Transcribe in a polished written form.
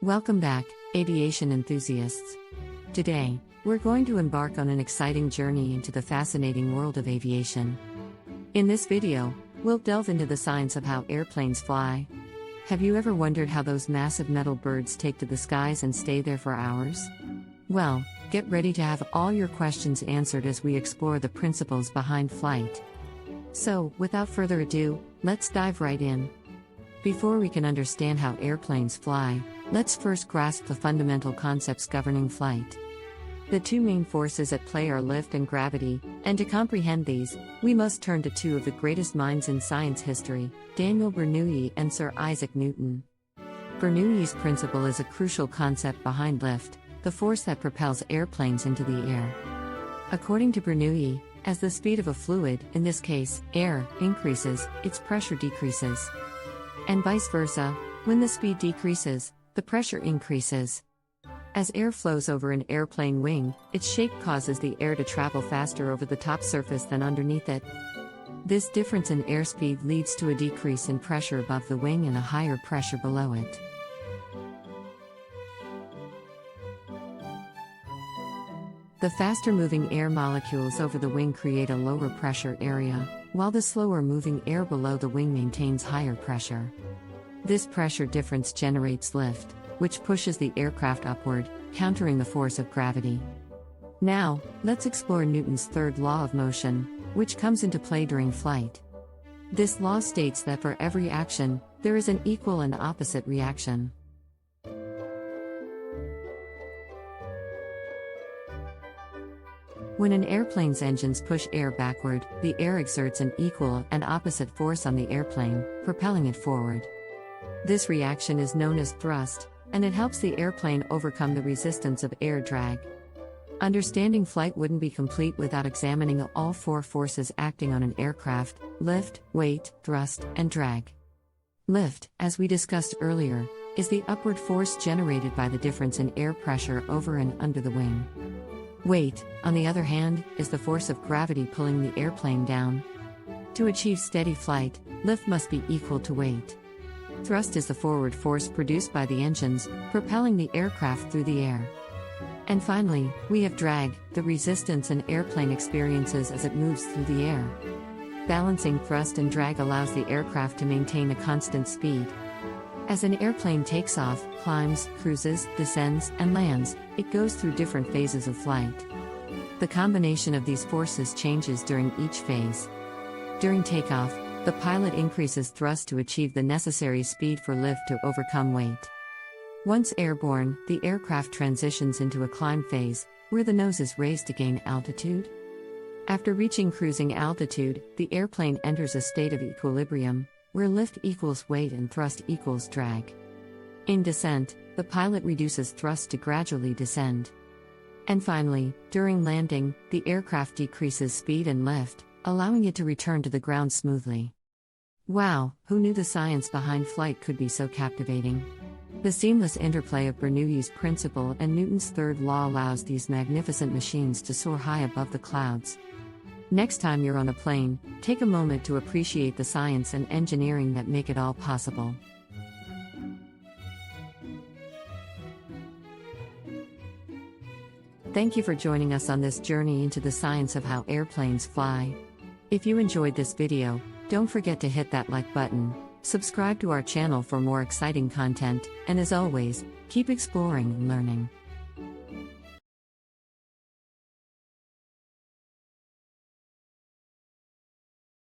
Welcome back, aviation enthusiasts. Today, we're going to embark on an exciting journey into the fascinating world of aviation. In this video, we'll delve into the science of how airplanes fly. Have you ever wondered how those massive metal birds take to the skies and stay there for hours? Well, get ready to have all your questions answered as we explore the principles behind flight. So, without further ado, let's dive right in. Before we can understand how airplanes fly, let's first grasp the fundamental concepts governing flight. The two main forces at play are lift and gravity, and to comprehend these, we must turn to two of the greatest minds in science history, Daniel Bernoulli and Sir Isaac Newton. Bernoulli's principle is a crucial concept behind lift, the force that propels airplanes into the air. According to Bernoulli, as the speed of a fluid, in this case, air, increases, its pressure decreases. And vice versa, when the speed decreases, the pressure increases. As air flows over an airplane wing, its shape causes the air to travel faster over the top surface than underneath it. This difference in airspeed leads to a decrease in pressure above the wing and a higher pressure below it. The faster-moving air molecules over the wing create a lower pressure area, while the slower-moving air below the wing maintains higher pressure. This pressure difference generates lift, which pushes the aircraft upward, countering the force of gravity. Now, let's explore Newton's third law of motion, which comes into play during flight. This law states that for every action, there is an equal and opposite reaction. When an airplane's engines push air backward, the air exerts an equal and opposite force on the airplane, propelling it forward. This reaction is known as thrust, and it helps the airplane overcome the resistance of air drag. Understanding flight wouldn't be complete without examining all four forces acting on an aircraft: lift, weight, thrust, and drag. Lift, as we discussed earlier, is the upward force generated by the difference in air pressure over and under the wing. Weight, on the other hand, is the force of gravity pulling the airplane down. To achieve steady flight, lift must be equal to weight. Thrust is the forward force produced by the engines, propelling the aircraft through the air. And finally, we have drag, the resistance an airplane experiences as it moves through the air. Balancing thrust and drag allows the aircraft to maintain a constant speed. As an airplane takes off, climbs, cruises, descends, and lands, it goes through different phases of flight. The combination of these forces changes during each phase. During takeoff, the pilot increases thrust to achieve the necessary speed for lift to overcome weight. Once airborne, the aircraft transitions into a climb phase, where the nose is raised to gain altitude. After reaching cruising altitude, the airplane enters a state of equilibrium, where lift equals weight and thrust equals drag. In descent, the pilot reduces thrust to gradually descend. And finally, during landing, the aircraft decreases speed and lift, allowing it to return to the ground smoothly. Wow, who knew the science behind flight could be so captivating? The seamless interplay of Bernoulli's principle and Newton's third law allows these magnificent machines to soar high above the clouds. Next time you're on a plane, take a moment to appreciate the science and engineering that make it all possible. Thank you for joining us on this journey into the science of how airplanes fly. If you enjoyed this video, don't forget to hit that like button, subscribe to our channel for more exciting content, and as always, keep exploring and learning.